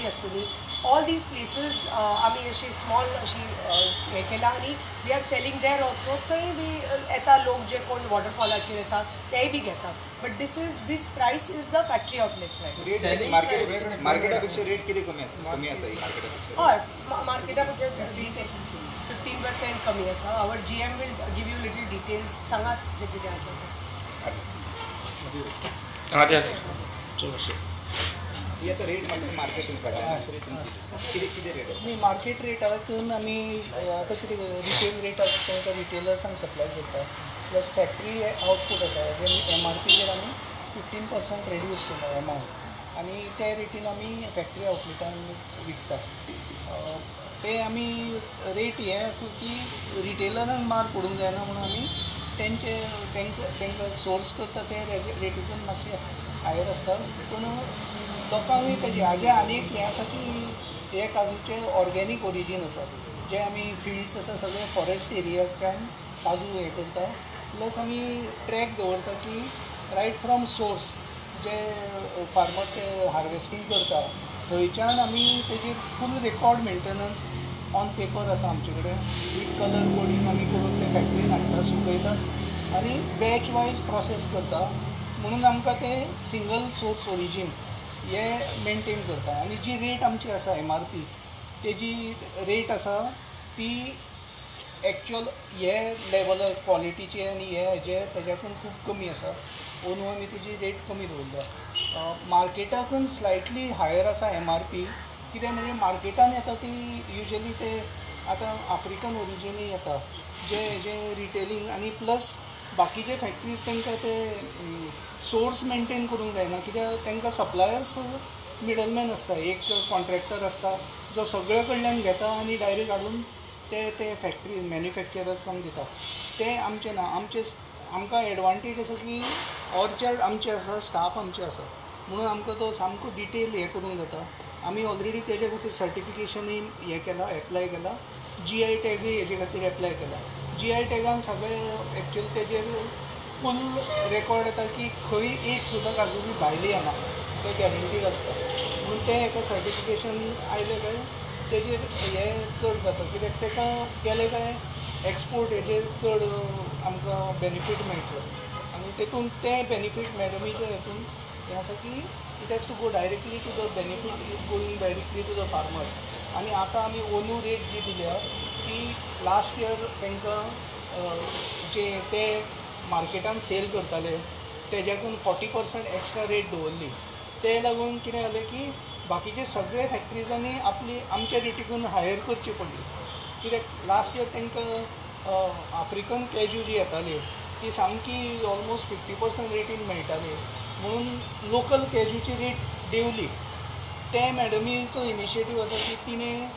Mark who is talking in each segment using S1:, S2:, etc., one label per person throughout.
S1: आसूनी, all these places आमी अशी small अशी हें केला आनी we are selling there also. थंय बी येता लोक जे कोण वॉटरफॉलाचेर येतात तेय बी घेतात. बट दीस प्रायस इज द फॅक्टरी आउटलेट प्रायस.
S2: मार्केटापेक्षा रेट किती कमी आसा मार्केटापेक्षा?
S1: हय, मार्केटापेक्षा 15% कमी आसा. Our GM will give you little details. सांगात जे कितें आसा
S2: ही आता रेट मार्केटिंग किती रेट आहे?
S3: मार्केट रेटातून आमी आतां कितें रिटेल रेट आसा तांकां रिटेलर्सांक सप्लाय करता. प्लस फॅक्टरी आउटपूट आसा जे MRPचेर आमी 15% रेड्यूस केला एमावंट आनी त्या रेटीन आमी फॅक्टरी आउटलेटान विकता. ते आमी रेट हे आसूं की रिटेलरांक मार पडूंक जायना म्हणून आमी तांकां सोर्स करता ते रेटीतून मातशें हायर आसता. पूण लोकांकूय तेजे हाजे आनी एक हें आसा की हे काजूचे ऑर्गेनीक ओरिजीन आसा जे आमी फिल्ड्स आसा सगळे फॉरेस्ट एरियाच्यान काजू हे करता. प्लस आमी ट्रॅक दवरता की रायट फ्रॉम सोर्स जे फार्मर ते हार्वेस्टींग करता थंयच्यान आमी तेजी फूल रेकॉर्ड मेंटेनन्स ऑन पेपर आसा आमचे कडेन. विथ कलर कोडिंग आमी करून ते फॅक्टरीन हाडटा, सुकयतात आनी बॅच वायज प्रोसेस करता. म्हणून आमकां ते सिंगल सोर्स ओरिजीन हे मेंटेन करता. आनी जी रेट आमची आसा MRP तेजी रेट आसा ती एक्चुअल हे लेवलार क्वॉलिटीचे आनी हेजे तेज्याकून खूब कमी आसा. ओनू आमी तेजी रेट कमी दवरल्या. मार्केटाकून स्लायटली हायर आसा MRP कित्याक म्हणजे मार्केटान येता ती युजली ते आतां आफ्रिकन ओरिजीनय येता जे रिटेलिंग आनी प्लस बाकीचे फॅक्टरीज तांकां ते सोर्स मेंटेन करूंक जायना कित्याक तांकां सप्लायर्स मिडलमॅन आसता. एक कॉन्ट्रॅक्टर आसता जो सगळे कडल्यान घेता आनी डायरेक्ट हाडून ते फॅक्टरी मॅन्युफॅक्चरर्सांक दिता. ते आमचे ना. आमकां एडवांटेज आसा की ऑर्चर्ड आमचे आसा, स्टाफ आमचे आसा म्हणून आमकां तो सामको डिटेल हे करूंक जाता. आमी ऑलरेडी तेजे खातीर सर्टिफिकेशनूय हें केलां, एप्लाय केलां. GI टॅगूय हेजे खातीर एप्लाय केला. GI टॅगान सगळे एक्चुअली तेजेर फूल रेकॉर्ड येता की खंय एक सुद्दां काजू बी भायली येना, ते गॅरंटीड आसता. म्हणून तें हेका सर्टिफिकेशन आयलें काय तेजेर हें चड जाता कित्याक ताका गेलें काय एक्सपोर्ट हेजेर चड आमकां बेनिफीट मेळटलो. आनी तेतून तें बेनिफीट मॅडमीच्या हेतून हें आसा की it has to go directly to the benefit is going directly to the farmers. आनी आतां आमी ओनू रेट जी दिल्या ती लास्ट इयर तांकां जे ते मार्केटान सेल करताले तेज्याकून 40% एक्स्ट्रा रेट दवरली. ते लागून कितें जालें की बाकीचे सगळे फॅक्टरीजांनी आमच्या रेटीकून हायर करची पडली. कित्याक लास्ट इयर तांकां आफ्रिकन कॅज्यू जी येताली ती सामकी ऑलमोस्ट 50% रेटीन मेळटाली म्हणून लोकल कॅज्यूची रेट देंवली. ते मॅडमीचो इनिशिएटीव आसा की तिणें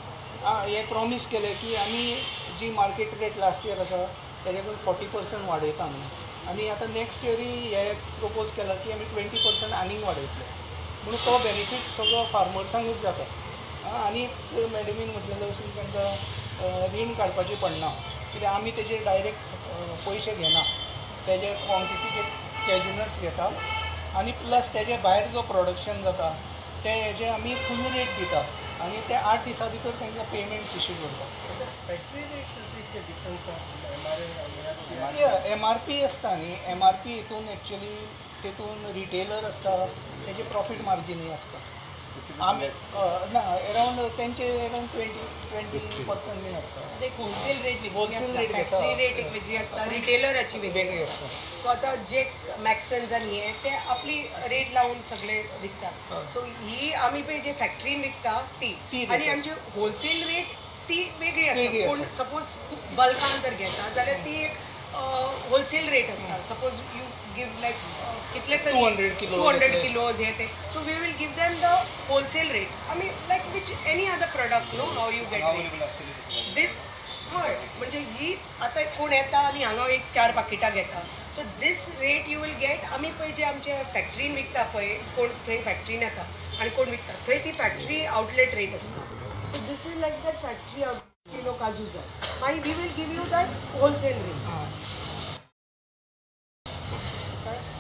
S3: हे प्रॉमीस केलें की आमी जी मार्केट रेट लास्ट इयर आसा तेज्याकून 40% वाडयता म्हणून. आनी आतां नेक्स्ट इयरूय हे प्रपोज केला की आमी 20% आनीक वाडयतले म्हणून तो बेनिफीट सगळो फार्मर्सांकूच जाता. आनी मॅडमीन म्हटलेलें अशें तांकां रीण काडपाचें पडना कित्याक आमी तेजेर डायरेक्ट पयशे घेना. तेजे क्वॉन्टिटीचे कॅज्यूनट्स घेता आनी प्लस तेजे भायर जो प्रोडक्शन जाता ते हेजे आमी फूल रेट दिता आनी ते 8 दिसां भितर तांकां पेमेंट्स इश्यू करता.
S4: फॅक्टरी रेट डिफरन्स
S3: MRP आसता न्ही. MRP हितून एक्चुली तेतून रिटेलर आसता तेजे प्रॉफीट मार्जीनूय आसता. आमी ना अरावंड तेंचे अरावंड 20% बीन आसता.
S1: एक होलसेल रेट
S3: होलसेल रेट घेता.
S1: फॅक्टरी रेट एक वेगळी आसता, रिटेलराची वेगळी आसता. सो आतां जे मॅक्सन्स आनी हे ते आपली रेट लावून सगळे विकतात. सो ही आमी पळय जे फॅक्टरीन विकता ती आनी आमची होलसेल रेट ती वेगळी आसता. पूण सपोज खूब बल्कान जर घेता जाल्यार ती एक होलसेल रेट आसता. सपोज यू गिव लायक कितले तरी 200 किलोज हे ते. So we will give them the wholesale rate. आमी like which any other product know how you get this. हय म्हणजे ही आतां कोण येता आनी हांगा एक 4 पाकिटां घेता. So this rate you will get. आमी पळय जे आमचे फॅक्टरीन विकता पळय कोण थंय फॅक्टरीन येता आनी कोण विकता थंय ती फॅक्टरी आउटलेट रेट आसता. So this is like that factory out kilo काजू जाय मागीर we will give you that wholesale rate.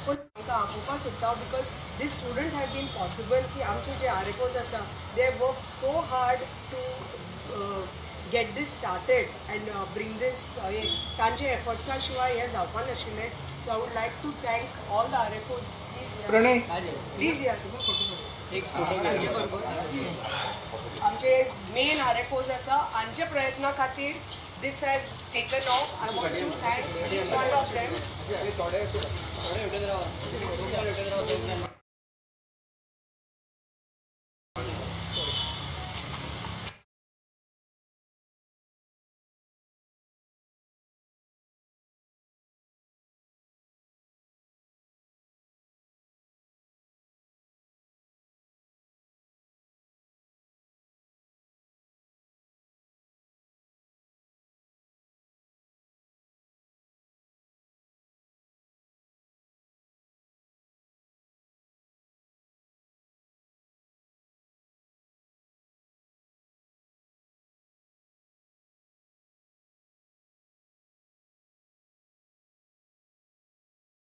S1: पूण तांकां आपोवपा सोदता because this wouldn't have been possible की आमचे जे RFOs आसा they have work so hard to get this started and bring this तांचे एफर्ट्सा शिवाय हे जावपा नाशिल्लें so I would like to thank all the RFOs
S3: Pranay
S1: please या तांचे बरोबर आमचे मेन RFOs आसा हांचे प्रयत्ना खातीर this has taken off. I want to thank each one of them.